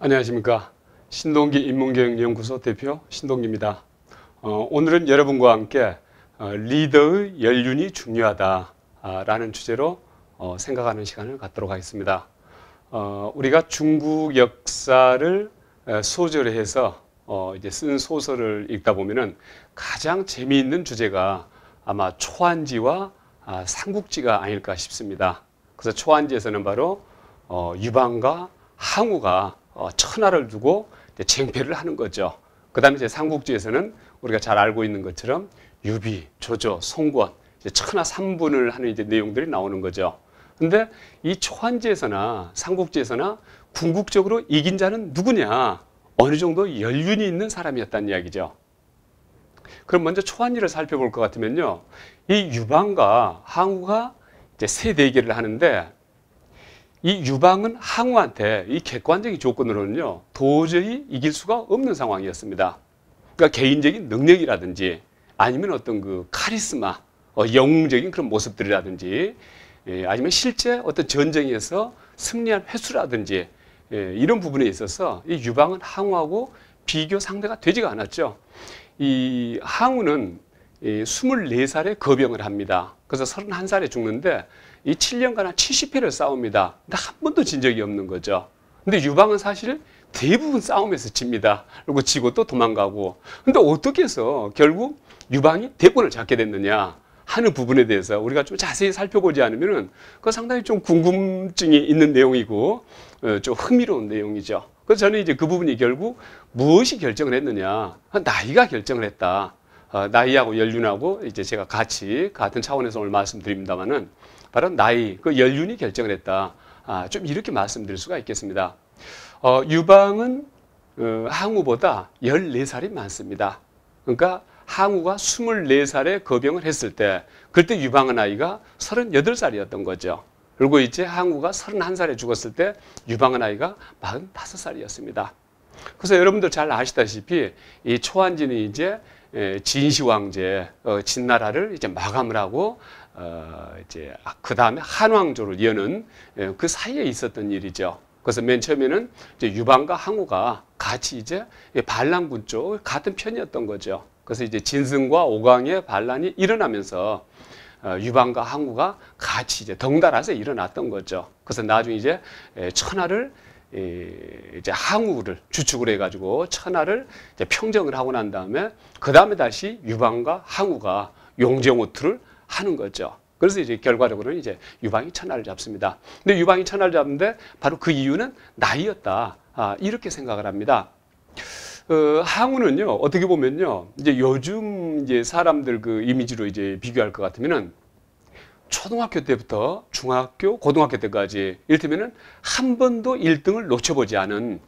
안녕하십니까. 신동기 인문교육연구소 대표 신동기입니다. 오늘은 여러분과 함께 리더의 연륜이 중요하다라는 주제로 생각하는 시간을 갖도록 하겠습니다. 우리가 중국 역사를 소재로 해서 이제 쓴 소설을 읽다 보면은 가장 재미있는 주제가 아마 초안지와 삼국지가 아닐까 싶습니다. 그래서 초안지에서는 바로 유방과 항우가 천하를 두고 쟁패를 하는 거죠. 그 다음에 이제 삼국지에서는 우리가 잘 알고 있는 것처럼 유비, 조조, 송권, 천하 삼분을 하는 이제 내용들이 나오는 거죠. 근데 이 초안지에서나 삼국지에서나 궁극적으로 이긴 자는 누구냐? 어느 정도 연륜이 있는 사람이었다는 이야기죠. 그럼 먼저 초안지를 살펴볼 것 같으면요. 이 유방과 항우가 이제 세 대결을 하는데 이 유방은 항우한테 이 객관적인 조건으로는요, 도저히 이길 수가 없는 상황이었습니다. 그러니까 개인적인 능력이라든지 아니면 어떤 그 카리스마, 영웅적인 그런 모습들이라든지 아니면 실제 어떤 전쟁에서 승리한 횟수라든지 이런 부분에 있어서 이 유방은 항우하고 비교 상대가 되지가 않았죠. 이 항우는 24살에 거병을 합니다. 그래서 31살에 죽는데 이 7년간 70회를 싸웁니다. 근데 한 번도 진 적이 없는 거죠. 근데 유방은 사실 대부분 싸움에서 집니다. 그리고 지고 또 도망가고. 근데 어떻게 해서 결국 유방이 대권을 잡게 됐느냐 하는 부분에 대해서 우리가 좀 자세히 살펴보지 않으면은 그 상당히 좀 궁금증이 있는 내용이고 좀 흥미로운 내용이죠. 그래서 저는 이제 그 부분이 결국 무엇이 결정을 했느냐? 나이가 결정을 했다. 나이하고 연륜하고 이제 제가 같은 차원에서 오늘 말씀드립니다만은 바로 나이, 그 연륜이 결정을 했다. 좀 이렇게 말씀드릴 수가 있겠습니다. 유방은 항우보다 14살이 많습니다. 그러니까 항우가 24살에 거병을 했을 때 그때 유방의 나이가 38살이었던 거죠. 그리고 이제 항우가 31살에 죽었을 때 유방의 나이가 45살이었습니다. 그래서 여러분들 잘 아시다시피 이 초안지는 이제 진시 황제 진나라를 이제 마감을 하고 이제 그 다음에 한왕조를 여는 그 사이에 있었던 일이죠. 그래서 맨 처음에는 이제 유방과 항우가 같이 이제 반란군 쪽 같은 편이었던 거죠. 그래서 이제 진승과 오강의 반란이 일어나면서 유방과 항우가 같이 이제 덩달아서 일어났던 거죠. 그래서 나중에 이제 천하를 이제 항우를 주축을 해가지고 천하를 이제 평정을 하고 난 다음에 그 다음에 다시 유방과 항우가 용정호투를 하는 거죠. 그래서 이제 결과적으로는 이제 유방이 천하를 잡습니다. 근데 유방이 천하를 잡는데 바로 그 이유는 나이였다. 이렇게 생각을 합니다. 항우는요, 어떻게 보면요, 이제 요즘 이제 사람들 그 이미지로 이제 비교할 것 같으면은 초등학교 때부터 중학교, 고등학교 때까지 이를테면은 한 번도 1등을 놓쳐보지 않은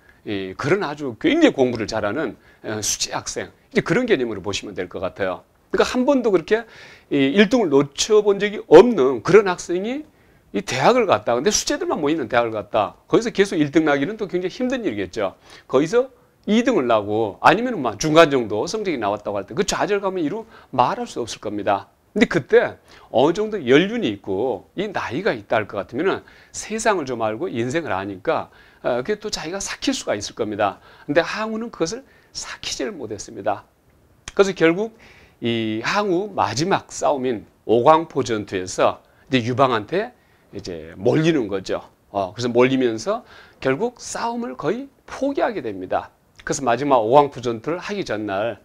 그런 아주 굉장히 공부를 잘하는 수재 학생, 이제 그런 개념으로 보시면 될 것 같아요. 그러니까 한 번도 그렇게 1등을 놓쳐본 적이 없는 그런 학생이 이 대학을 갔다. 근데 수재들만 모이는 대학을 갔다. 거기서 계속 1등 나기는 또 굉장히 힘든 일이겠죠. 거기서 2등을 나고 아니면 막 중간 정도 성적이 나왔다고 할 때 그 좌절감을 이루 말할 수 없을 겁니다. 근데 그때 어느 정도 연륜이 있고 이 나이가 있다 할 것 같으면은 세상을 좀 알고 인생을 아니까 그게 또 자기가 삭힐 수가 있을 겁니다. 근데 항우는 그것을 삭히지를 못했습니다. 그래서 결국 이 항우 마지막 싸움인 오광포 전투에서 이제 유방한테 이제 몰리는 거죠. 그래서 몰리면서 결국 싸움을 거의 포기하게 됩니다. 그래서 마지막 오광포 전투를 하기 전날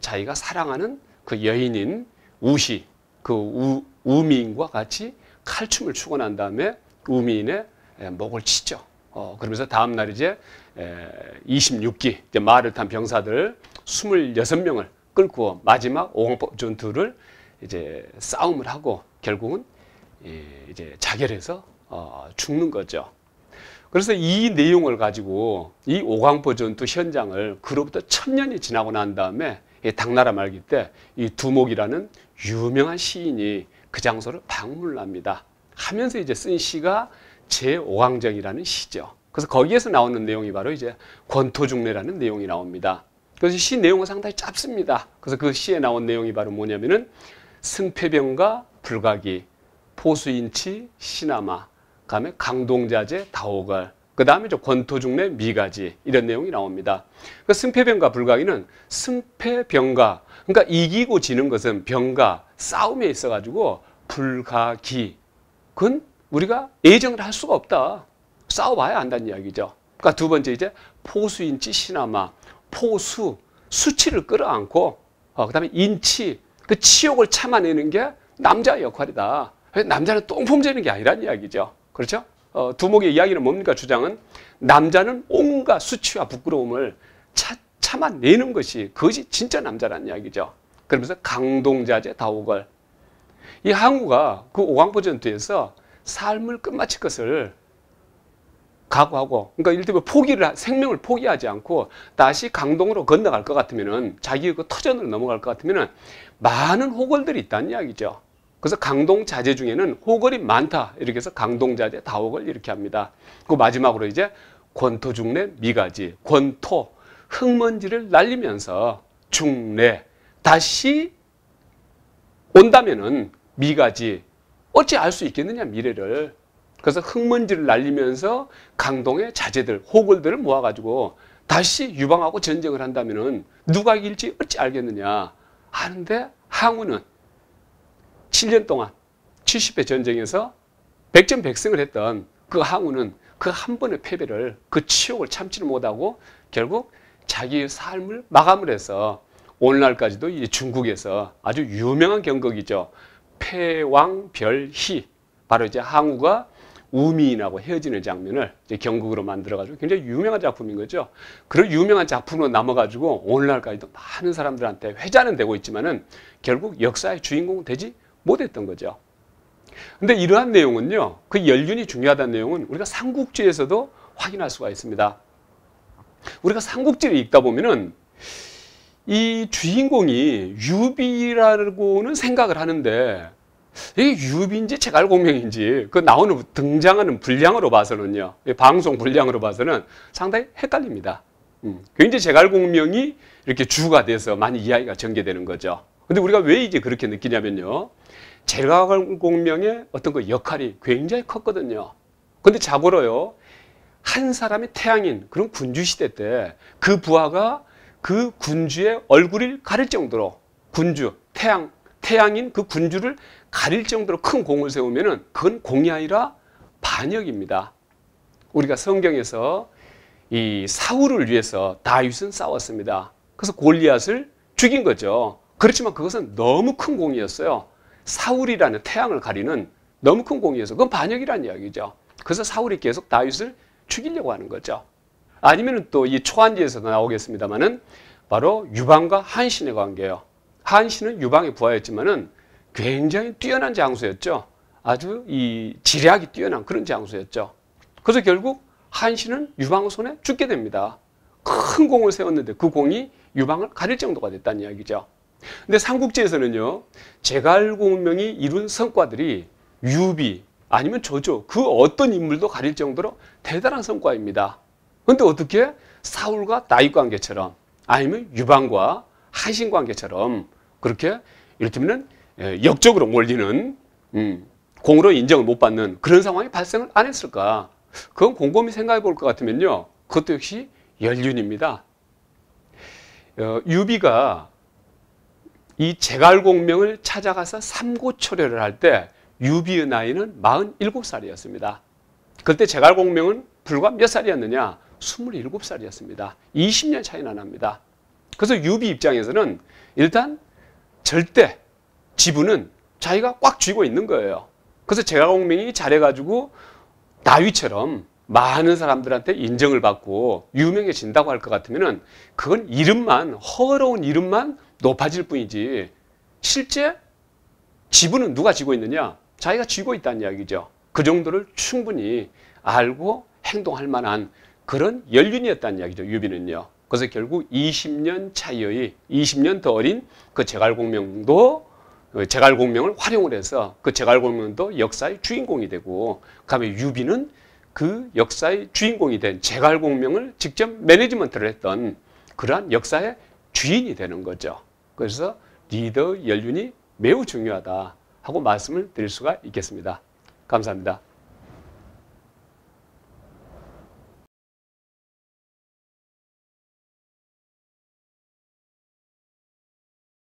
자기가 사랑하는 그 여인인 우시, 그 우미인과 같이 칼춤을 추고 난 다음에 우미인의 목을 치죠. 그러면서 다음날 이제 26기 이제 말을 탄 병사들 26명을 끌고 마지막 오광포 전투를 이제 싸움을 하고 결국은 이제 자결해서 죽는 거죠. 그래서 이 내용을 가지고 이 오광포 전투 현장을 그로부터 1000년이 지나고 난 다음에 당나라 말기 때 이 두목이라는 유명한 시인이 그 장소를 방문을 합니다. 하면서 이제 쓴 시가 제5강정이라는 시죠. 그래서 거기에서 나오는 내용이 바로 이제 권토중래라는 내용이 나옵니다. 그래서 시 내용은 상당히 짧습니다. 그래서 그 시에 나온 내용이 바로 뭐냐면은 승패병과 불가기, 포수인치, 시나마, 그다음에 강동자재, 다오갈, 그 다음에 권토중래 미가지 이런 내용이 나옵니다. 그 승패병가 불가기는 승패병가, 그러니까 이기고 지는 것은 병가, 싸움에 있어가지고 불가기, 그건 우리가 예정을 할 수가 없다. 싸워봐야 안다는 이야기죠. 그러니까 두 번째 이제 포수인치 신하마, 포수, 수치를 끌어안고 그 다음에 인치, 그 치욕을 참아내는 게 남자의 역할이다. 남자는 똥폼재는 게 아니란 이야기죠. 그렇죠? 두목의 이야기는 뭡니까? 주장은 남자는 온갖 수치와 부끄러움을 참아내는 것이 그것이 진짜 남자라는 이야기죠. 그러면서 강동자재 다오걸, 이 항우가 그 오광포 전투에서 삶을 끝마칠 것을 각오하고, 그러니까 이를테면 생명을 포기하지 않고 다시 강동으로 건너갈 것 같으면은, 자기의 그 터전으로 넘어갈 것 같으면은 많은 호걸들이 있다는 이야기죠. 그래서 강동자재 중에는 호걸이 많다. 이렇게 해서 강동자재 다호걸 이렇게 합니다. 그 마지막으로 이제 권토중래 미가지, 권토, 흙먼지를 날리면서 중래, 다시 온다면은 미가지, 어찌 알 수 있겠느냐 미래를. 그래서 흙먼지를 날리면서 강동의 자재들, 호걸들을 모아가지고 다시 유방하고 전쟁을 한다면은 누가 이길지 어찌 알겠느냐 하는데, 항우는 7년 동안 70회 전쟁에서 백전백승을 했던 그 항우는 그 한 번의 패배를, 그 치욕을 참지를 못하고 결국 자기의 삶을 마감을 해서 오늘날까지도 이 중국에서 아주 유명한 경극이죠. 패왕별희, 바로 이제 항우가 우미인하고 헤어지는 장면을 이제 경극으로 만들어가지고 굉장히 유명한 작품인 거죠. 그런 유명한 작품으로 남아가지고 오늘날까지도 많은 사람들한테 회자는 되고 있지만은 결국 역사의 주인공은 되지 못했던 거죠. 근데 이러한 내용은요, 그 연륜이 중요하다는 내용은 우리가 삼국지에서도 확인할 수가 있습니다. 우리가 삼국지를 읽다 보면은 이 주인공이 유비라고는 생각을 하는데, 이게 유비인지 제갈공명인지 그 나오는 등장하는 분량으로 봐서는요, 방송 분량으로 봐서는 상당히 헷갈립니다. 굉장히 제갈공명이 이렇게 주가 돼서 많이 이야기가 전개되는 거죠. 근데 우리가 왜 이제 그렇게 느끼냐면요, 제갈공명의 어떤 그 역할이 굉장히 컸거든요. 근데 자고로요, 한 사람의 태양인 그런 군주시대 때 그 부하가 그 군주의 얼굴을 가릴 정도로, 군주, 태양인 그 군주를 가릴 정도로 큰 공을 세우면은 그건 공이 아니라 반역입니다. 우리가 성경에서 이 사울을 위해서 다윗은 싸웠습니다. 그래서 골리앗을 죽인 거죠. 그렇지만 그것은 너무 큰 공이었어요. 사울이라는 태양을 가리는 너무 큰 공이어서 그건 반역이라는 이야기죠. 그래서 사울이 계속 다윗을 죽이려고 하는 거죠. 아니면 또 이 초한지에서도 나오겠습니다만은 바로 유방과 한신의 관계예요. 한신은 유방의 부하였지만은 굉장히 뛰어난 장수였죠. 아주 이 지략이 뛰어난 그런 장수였죠. 그래서 결국 한신은 유방의 손에 죽게 됩니다. 큰 공을 세웠는데 그 공이 유방을 가릴 정도가 됐다는 이야기죠. 근데 삼국지에서는요, 제갈공명이 이룬 성과들이 유비 아니면 조조, 그 어떤 인물도 가릴 정도로 대단한 성과입니다. 그런데 어떻게 사울과 다윗 관계처럼, 아니면 유방과 한신 관계처럼 그렇게 이를테면 역적으로 몰리는, 공으로 인정을 못 받는 그런 상황이 발생을 안 했을까? 그건 곰곰이 생각해 볼 것 같으면요, 그것도 역시 연륜입니다. 유비가 이 제갈공명을 찾아가서 삼고초려를 할 때 유비의 나이는 47살이었습니다. 그때 제갈공명은 불과 몇 살이었느냐? 27살이었습니다. 20년 차이나 납니다. 그래서 유비 입장에서는 일단 절대 지분은 자기가 꽉 쥐고 있는 거예요. 그래서 제갈공명이 잘해가지고 다윗처럼 많은 사람들한테 인정을 받고 유명해진다고 할 것 같으면은 그건 이름만, 허러운 이름만 높아질 뿐이지 실제 지분은 누가 쥐고 있느냐? 자기가 쥐고 있다는 이야기죠. 그 정도를 충분히 알고 행동할 만한 그런 연륜이었다는 이야기죠, 유비는요. 그래서 결국 20년 차이의 20년 더 어린 그 제갈공명을 활용을 해서 그 제갈공명도 역사의 주인공이 되고, 그다음에 유비는 그 역사의 주인공이 된 제갈공명을 직접 매니지먼트를 했던 그러한 역사의 주인이 되는 거죠. 그래서 리더 연륜이 매우 중요하다 하고 말씀을 드릴 수가 있겠습니다. 감사합니다.